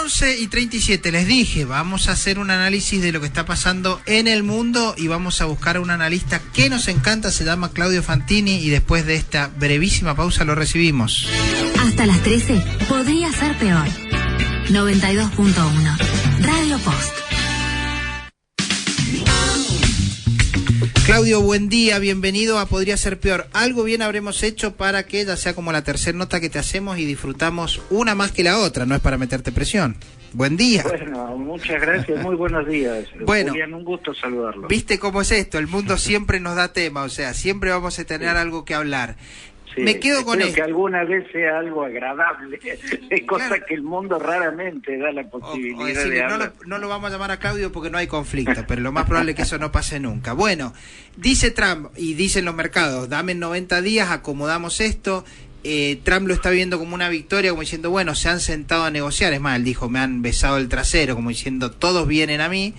11:37, les dije, vamos a hacer un análisis de lo que está pasando en el mundo y vamos a buscar a un analista que nos encanta, se llama Claudio Fantini, y después de esta brevísima pausa lo recibimos. Hasta las 13 podría ser peor. 92.1 Radio Post. Claudio, buen día, bienvenido a Podría Ser Peor. Algo bien habremos hecho para que ella sea como la tercera nota que te hacemos y disfrutamos una más que la otra, no es para meterte presión. Buen día. Bueno, muchas gracias, muy buenos días. Bueno, Julián, un gusto saludarlo. ¿Viste cómo es esto? El mundo siempre nos da tema, o sea, siempre vamos a tener algo que hablar. Sí, me quedo con esto. Que alguna vez sea algo agradable, cosa claro, que el mundo raramente da la posibilidad de hablar. No lo vamos a llamar a Claudio porque no hay conflicto, pero lo más probable es que eso no pase nunca. Bueno, dice Trump y dicen los mercados, dame 90 días, acomodamos esto. Trump lo está viendo como una victoria, como diciendo, bueno, se han sentado a negociar. Es más, él dijo, me han besado el trasero, como diciendo, todos vienen a mí.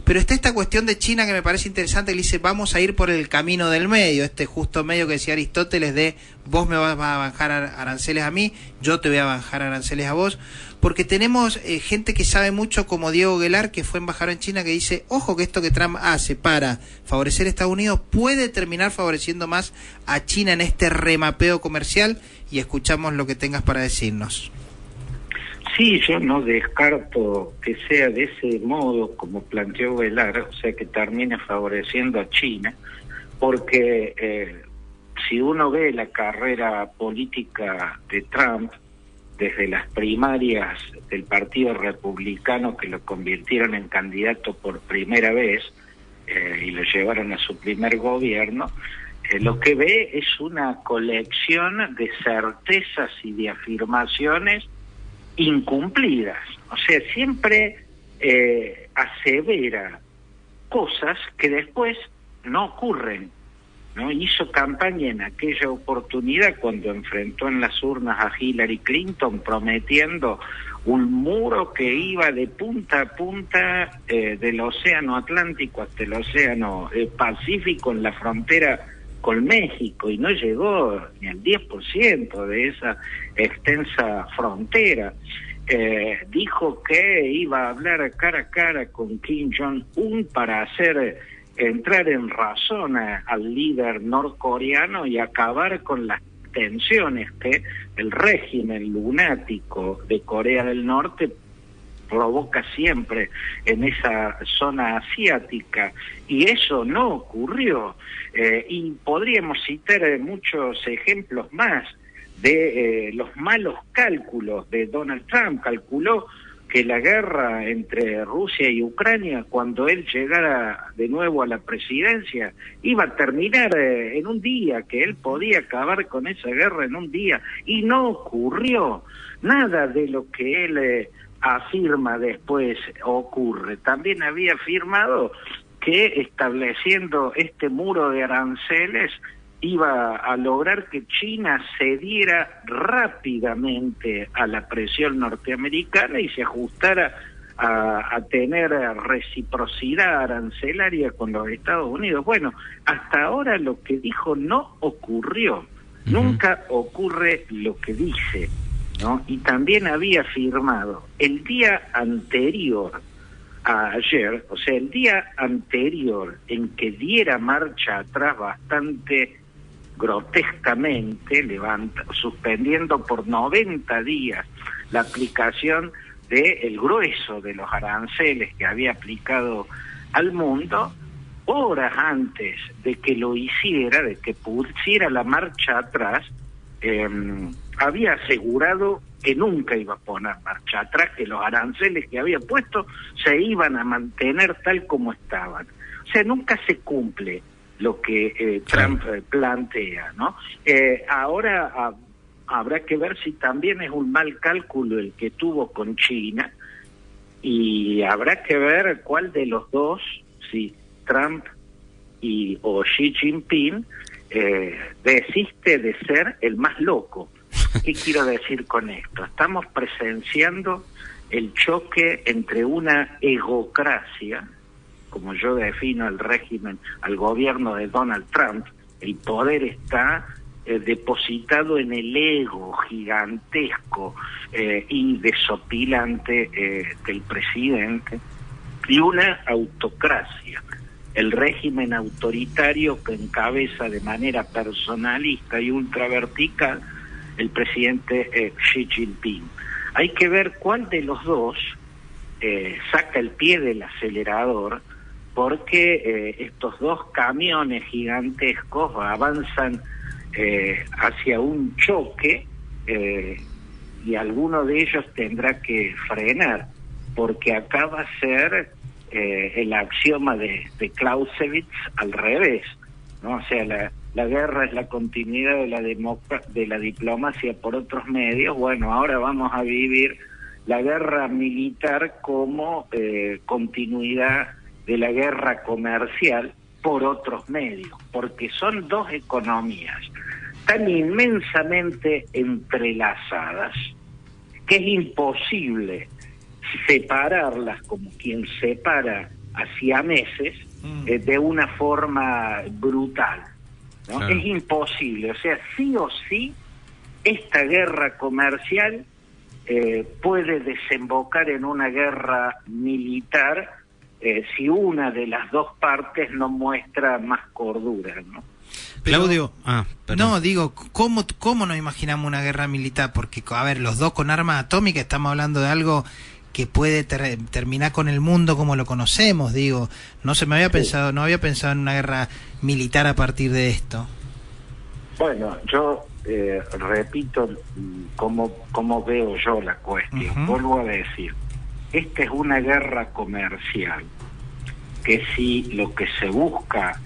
Pero está esta cuestión de China que me parece interesante, que dice, vamos a ir por el camino del medio, este justo medio que decía Aristóteles de, vos me vas a bajar aranceles a mí, yo te voy a bajar aranceles a vos, porque tenemos gente que sabe mucho, como Diego Guelar, que fue embajador en China, que dice, ojo que esto que Trump hace para favorecer a Estados Unidos puede terminar favoreciendo más a China en este remapeo comercial, y escuchamos lo que tengas para decirnos. Sí, yo no descarto que sea de ese modo como planteó Velar, o sea, que termine favoreciendo a China, porque si uno ve la carrera política de Trump, desde las primarias del Partido Republicano que lo convirtieron en candidato por primera vez y lo llevaron a su primer gobierno, lo que ve es una colección de certezas y de afirmaciones incumplidas, o sea, siempre asevera cosas que después no ocurren, ¿no? Hizo campaña en aquella oportunidad cuando enfrentó en las urnas a Hillary Clinton prometiendo un muro que iba de punta a punta del océano Atlántico hasta el océano Pacífico en la frontera con México, y no llegó ni al 10% de esa extensa frontera. Dijo que iba a hablar cara a cara con Kim Jong-un para hacer entrar en razón al líder norcoreano y acabar con las tensiones que el régimen lunático de Corea del Norte provoca siempre en esa zona asiática, y eso no ocurrió. Y podríamos citar muchos ejemplos más de los malos cálculos de Donald Trump. Calculó que la guerra entre Rusia y Ucrania, cuando él llegara de nuevo a la presidencia, iba a terminar en un día, que él podía acabar con esa guerra en un día, y no ocurrió. Nada de lo que él afirma después ocurre. También había afirmado que estableciendo este muro de aranceles iba a lograr que China cediera rápidamente a la presión norteamericana y se ajustara a tener reciprocidad arancelaria con los Estados Unidos. Bueno, hasta ahora lo que dijo no ocurrió. Nunca ocurre lo que dice, ¿no? Y también había afirmado el día anterior a ayer, o sea, el día anterior en que diera marcha atrás bastante grotescamente, suspendiendo por 90 días la aplicación del grueso de los aranceles que había aplicado al mundo, horas antes de que lo hiciera, de que pusiera la marcha atrás, había asegurado que nunca iba a poner marcha atrás, que los aranceles que había puesto se iban a mantener tal como estaban. O sea, nunca se cumple lo que Trump plantea, ¿no? Ahora habrá que ver si también es un mal cálculo el que tuvo con China, y habrá que ver cuál de los dos, si Trump o Xi Jinping, desiste de ser el más loco. ¿Qué quiero decir con esto? Estamos presenciando el choque entre una egocracia, como yo defino al régimen, al gobierno de Donald Trump. El poder está depositado en el ego gigantesco y desopilante del presidente, y una autocracia, el régimen autoritario que encabeza de manera personalista y ultravertical el presidente Xi Jinping. Hay que ver cuál de los dos saca el pie del acelerador, porque estos dos camiones gigantescos avanzan hacia un choque y alguno de ellos tendrá que frenar, porque acá va a ser el axioma de Clausewitz al revés, ¿no? O sea, la guerra es la continuidad de la diplomacia por otros medios. Bueno, ahora vamos a vivir la guerra militar como continuidad de la guerra comercial por otros medios, porque son dos economías tan inmensamente entrelazadas que es imposible separarlas como quien separa a siameses de una forma brutal, ¿no? Claro. Es imposible, o sea, sí o sí esta guerra comercial puede desembocar en una guerra militar si una de las dos partes no muestra más cordura, ¿no? Claudio, no, digo, ¿cómo nos imaginamos una guerra militar? Porque, a ver, los dos con armas atómicas, estamos hablando de algo que puede terminar con el mundo como lo conocemos, digo, no había pensado en una guerra militar a partir de esto. Bueno, yo repito cómo veo yo la cuestión. Vuelvo a decir, esta es una guerra comercial que si lo que se busca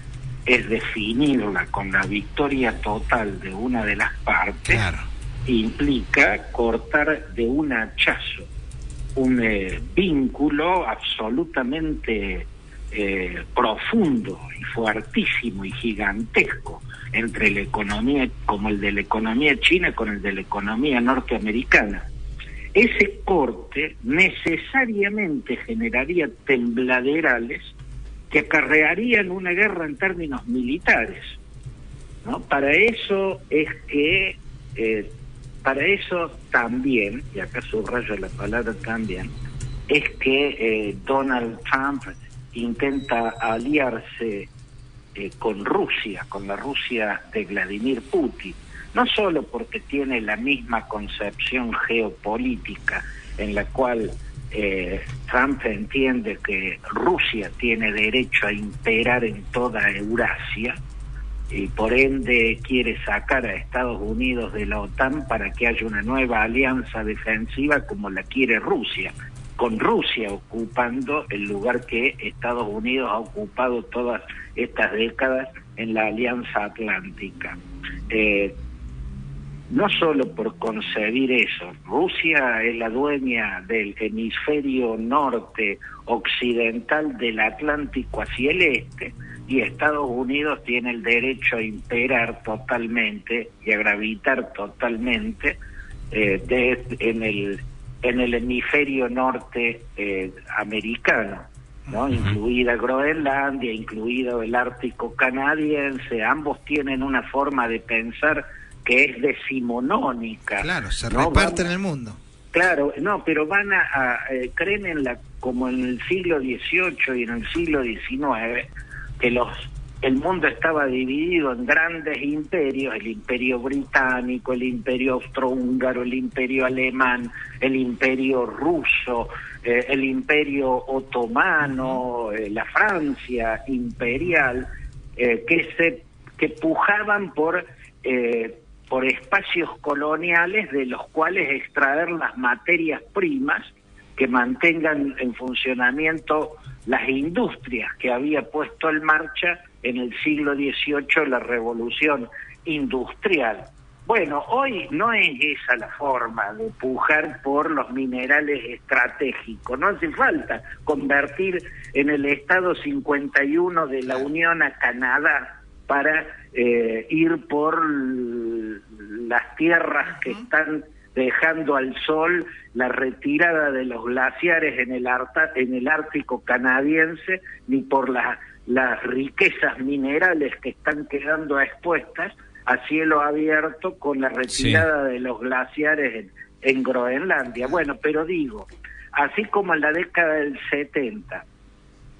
es definirla con la victoria total de una de las partes, claro, implica cortar de un hachazo un vínculo absolutamente profundo y fuertísimo y gigantesco entre la economía, como el de la economía china con el de la economía norteamericana. Ese corte necesariamente generaría tembladerales que acarrearían una guerra en términos militares, ¿no? Para eso también, y acá subrayo la palabra también, es que Donald Trump intenta aliarse con Rusia, con la Rusia de Vladimir Putin, no solo porque tiene la misma concepción geopolítica en la cual Trump entiende que Rusia tiene derecho a imperar en toda Eurasia y por ende quiere sacar a Estados Unidos de la OTAN para que haya una nueva alianza defensiva como la quiere Rusia, con Rusia ocupando el lugar que Estados Unidos ha ocupado todas estas décadas en la Alianza Atlántica. No solo por concebir eso, Rusia es la dueña del hemisferio norte occidental del Atlántico hacia el este, y Estados Unidos tiene el derecho a imperar totalmente y a gravitar totalmente en el hemisferio norte americano, ¿no? Incluida Groenlandia, incluido el Ártico canadiense. Ambos tienen una forma de pensar que es decimonónica. Claro, se reparten el mundo. Claro, no, pero van creen como en el siglo XVIII y en el siglo XIX, que el mundo estaba dividido en grandes imperios, el imperio británico, el imperio austrohúngaro, el imperio alemán, el imperio ruso, el imperio otomano, la Francia imperial, que pujaban por espacios coloniales de los cuales extraer las materias primas que mantengan en funcionamiento las industrias que había puesto en marcha en el siglo XVIII la revolución industrial. Bueno, hoy no es esa la forma de pujar por los minerales estratégicos. No hace falta convertir en el Estado 51 de la Unión a Canadá para ir por las tierras que están dejando al sol la retirada de los glaciares en el Ártico canadiense, ni por las riquezas minerales que están quedando expuestas a cielo abierto con la retirada de los glaciares en Groenlandia. Bueno, pero digo, así como en la década del 70,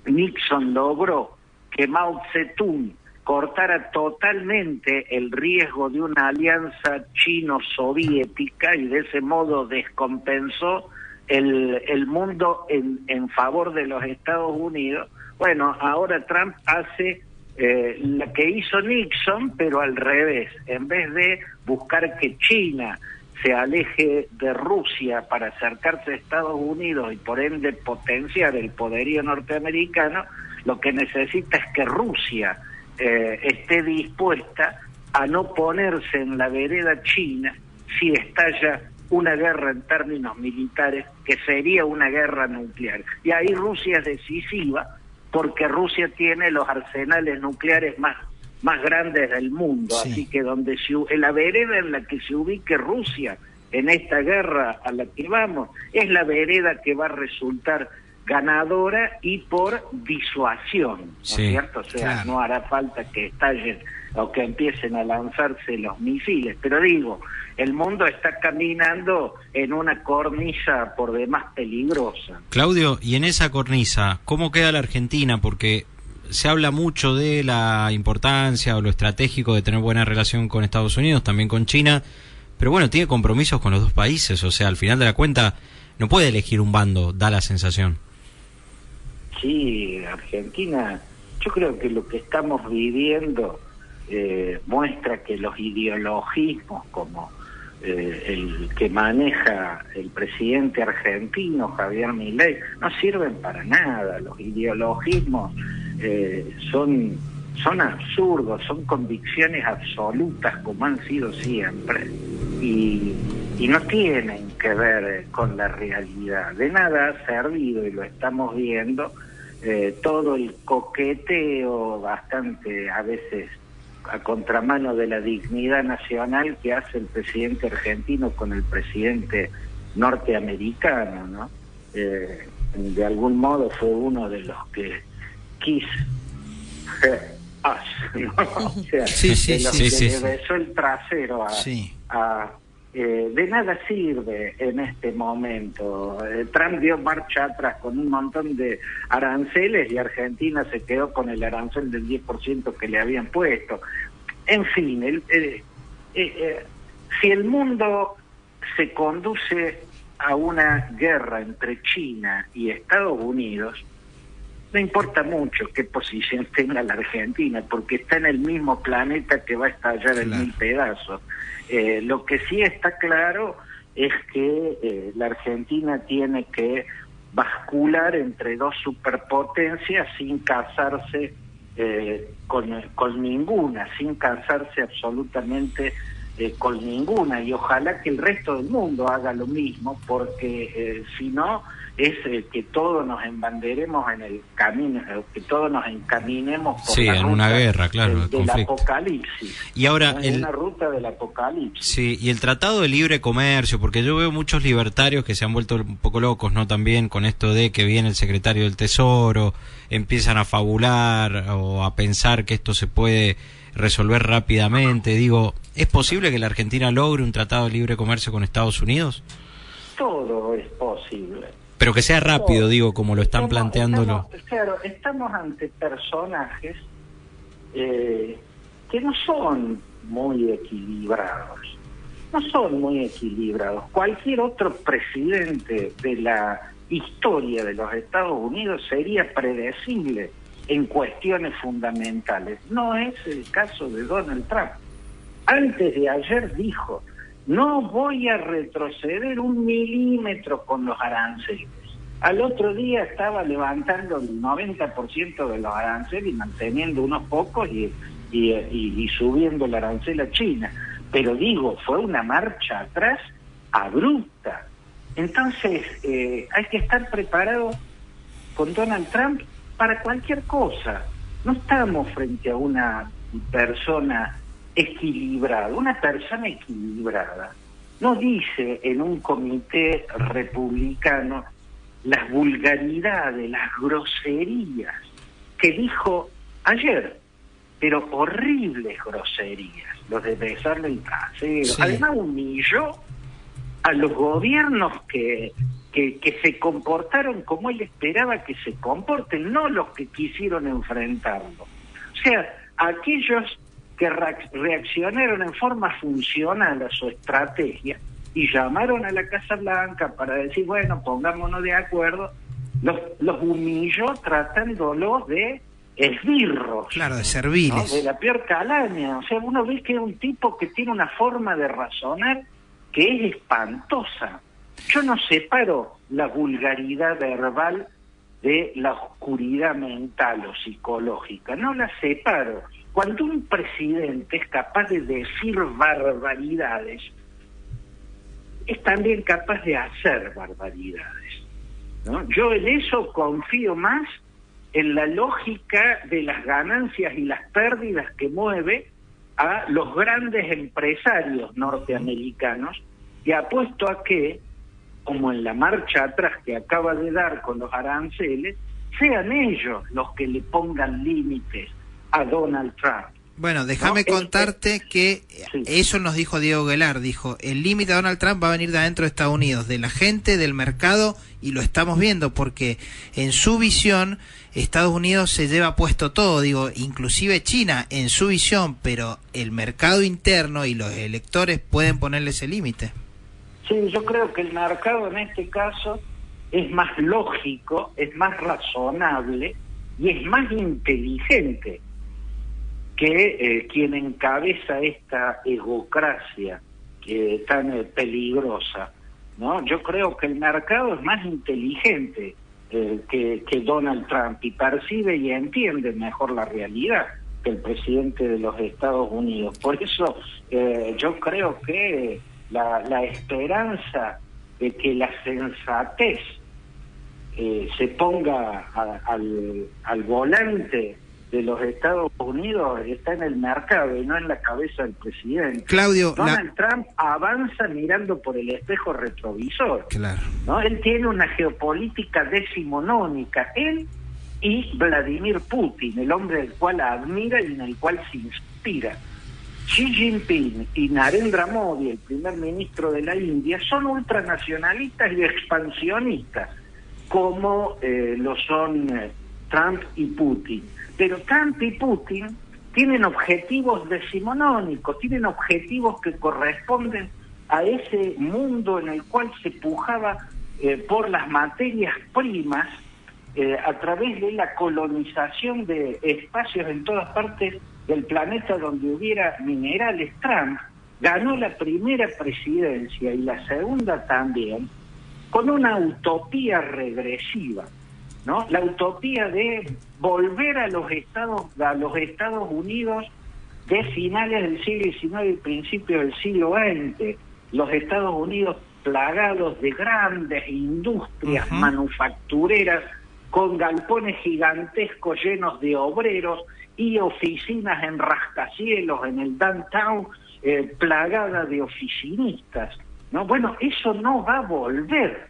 Nixon logró que Mao Zedong cortara totalmente el riesgo de una alianza chino-soviética y de ese modo descompensó el mundo en favor de los Estados Unidos. Bueno, ahora Trump hace lo que hizo Nixon, pero al revés. En vez de buscar que China se aleje de Rusia para acercarse a Estados Unidos y por ende potenciar el poderío norteamericano, lo que necesita es que Rusia esté dispuesta a no ponerse en la vereda china si estalla una guerra en términos militares, que sería una guerra nuclear. Y ahí Rusia es decisiva, porque Rusia tiene los arsenales nucleares más grandes del mundo, sí. Así que en la vereda en la que se ubique Rusia en esta guerra a la que vamos, es la vereda que va a resultar ganadora y por disuasión, ¿no es cierto? O sea, claro, no hará falta que estallen o que empiecen a lanzarse los misiles, pero digo, el mundo está caminando en una cornisa por demás peligrosa. Claudio, y en esa cornisa, ¿cómo queda la Argentina? Porque se habla mucho de la importancia o lo estratégico de tener buena relación con Estados Unidos, también con China, pero bueno, tiene compromisos con los dos países, o sea, al final de la cuenta no puede elegir un bando, da la sensación. Sí, Argentina, yo creo que lo que estamos viviendo muestra que los ideologismos como el que maneja el presidente argentino, Javier Milei, no sirven para nada. Los ideologismos son absurdos, son convicciones absolutas como han sido siempre y no tienen que ver con la realidad. De nada ha servido, y lo estamos viendo, todo el coqueteo bastante a veces a contramano de la dignidad nacional que hace el presidente argentino con el presidente norteamericano, ¿no? De algún modo fue uno de los que quiso ¿no? O sea, le besó el trasero de nada sirve en este momento. Trump dio marcha atrás con un montón de aranceles y Argentina se quedó con el arancel del 10% que le habían puesto. En fin, si el mundo se conduce a una guerra entre China y Estados Unidos, no importa mucho qué posición tenga la Argentina, porque está en el mismo planeta que va a estallar en 1000 pedazos. Lo que sí está claro es que la Argentina tiene que bascular entre dos superpotencias sin casarse con ninguna, sin casarse absolutamente con ninguna, y ojalá que el resto del mundo haga lo mismo, porque si no es que todos nos embanderemos en el camino, que todos nos encaminemos por la ruta una guerra, claro, del apocalipsis. Y ahora una ruta del apocalipsis. Sí, y el Tratado de Libre Comercio, porque yo veo muchos libertarios que se han vuelto un poco locos, ¿no? También con esto de que viene el secretario del Tesoro, empiezan a fabular o a pensar que esto se puede resolver rápidamente. Digo, ¿es posible que la Argentina logre un Tratado de Libre Comercio con Estados Unidos? Todo es posible. Pero que sea rápido, digo, como lo están planteándolo. Estamos ante personajes que no son muy equilibrados. No son muy equilibrados. Cualquier otro presidente de la historia de los Estados Unidos sería predecible en cuestiones fundamentales. No es el caso de Donald Trump. Antes de ayer dijo: no voy a retroceder 1 milímetro con los aranceles. Al otro día estaba levantando el 90% de los aranceles y manteniendo unos pocos y subiendo el arancel a China. Pero digo, fue una marcha atrás abrupta. Entonces, hay que estar preparado con Donald Trump para cualquier cosa. No estamos frente a una persona equilibrada. Una persona equilibrada no dice en un comité republicano las vulgaridades, las groserías que dijo ayer. pero horribles groserías, los de besarle el trasero. Sí. Además humilló a los gobiernos que se comportaron como él esperaba que se comporten, no los que quisieron enfrentarlo. O sea, aquellos que reaccionaron en forma funcional a su estrategia y llamaron a la Casa Blanca para decir, bueno, pongámonos de acuerdo, los humilló tratándolos de esbirros. Claro, de serviles. ¿No? De la peor calaña. O sea, uno ve que es un tipo que tiene una forma de razonar que es espantosa. Yo no separo la vulgaridad verbal de la oscuridad mental o psicológica, no la separo. Cuando un presidente es capaz de decir barbaridades, es también capaz de hacer barbaridades, ¿no? Yo en eso confío más en la lógica de las ganancias y las pérdidas que mueve a los grandes empresarios norteamericanos, y apuesto a que, como en la marcha atrás que acaba de dar con los aranceles, sean ellos los que le pongan límites a Donald Trump. Bueno, déjame contarte que sí. Eso nos dijo Diego Guelar, dijo, el límite a Donald Trump va a venir de adentro de Estados Unidos, de la gente, del mercado, y lo estamos viendo, porque en su visión Estados Unidos se lleva puesto todo, digo, inclusive China en su visión, pero el mercado interno y los electores pueden ponerle ese límite. Sí, yo creo que el mercado en este caso es más lógico, es más razonable y es más inteligente que quien encabeza esta egocracia tan peligrosa, ¿no? Yo creo que el mercado es más inteligente que Donald Trump, y percibe y entiende mejor la realidad que el presidente de los Estados Unidos. Por eso yo creo que la esperanza de que la sensatez se ponga al volante de los Estados Unidos está en el mercado y no en la cabeza del presidente. Claudio, Donald Trump avanza mirando por el espejo retrovisor. Claro. ¿No? Él tiene una geopolítica decimonónica, él y Vladimir Putin, el hombre del cual admira y en el cual se inspira. Xi Jinping y Narendra Modi, el primer ministro de la India, son ultranacionalistas y expansionistas, como lo son Trump y Putin. Pero Trump y Putin tienen objetivos decimonónicos, tienen objetivos que corresponden a ese mundo en el cual se pujaba por las materias primas a través de la colonización de espacios en todas partes del planeta donde hubiera minerales. Trump ganó la primera presidencia y la segunda también con una utopía regresiva, ¿no? La utopía de volver a los Estados Unidos de finales del siglo XIX y principios del siglo XX, los Estados Unidos plagados de grandes industrias manufactureras con galpones gigantescos llenos de obreros y oficinas en rascacielos en el downtown plagada de oficinistas, ¿no? Bueno, eso no va a volver,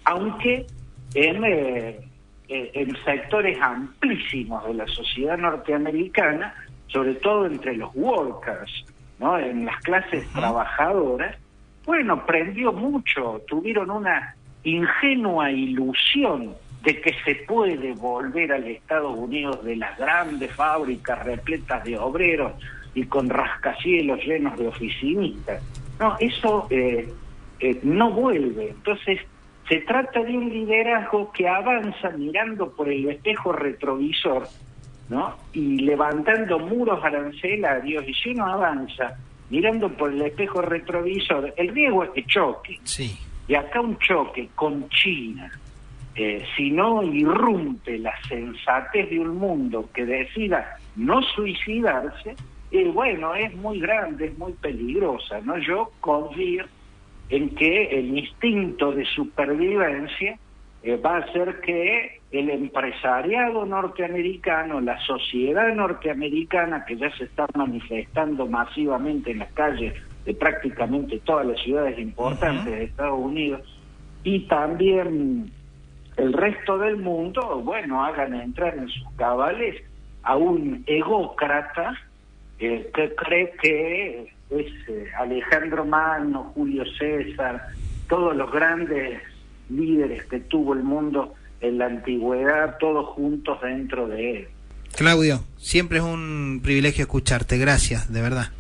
aunque en sectores amplísimos de la sociedad norteamericana, sobre todo entre los workers, ¿no? En las clases trabajadoras, bueno, prendió mucho, tuvieron una ingenua ilusión de que se puede volver al Estados Unidos de las grandes fábricas repletas de obreros y con rascacielos llenos de oficinistas. No, eso no vuelve. Entonces, se trata de un liderazgo que avanza mirando por el espejo retrovisor, ¿no? Y levantando muros arancelarios, y si uno avanza mirando por el espejo retrovisor, el riesgo es que choque. Sí. Y acá un choque con China, si no irrumpe la sensatez de un mundo que decida no suicidarse, bueno, es muy grande, es muy peligrosa, ¿no? Yo confío en que el instinto de supervivencia va a hacer que el empresariado norteamericano, la sociedad norteamericana, que ya se está manifestando masivamente en las calles de prácticamente todas las ciudades importantes de Estados Unidos, y también el resto del mundo, bueno, hagan entrar en sus cabales a un egócrata que cree que es Alejandro Magno, Julio César, todos los grandes líderes que tuvo el mundo en la antigüedad, todos juntos dentro de él. Claudio, siempre es un privilegio escucharte, gracias, de verdad.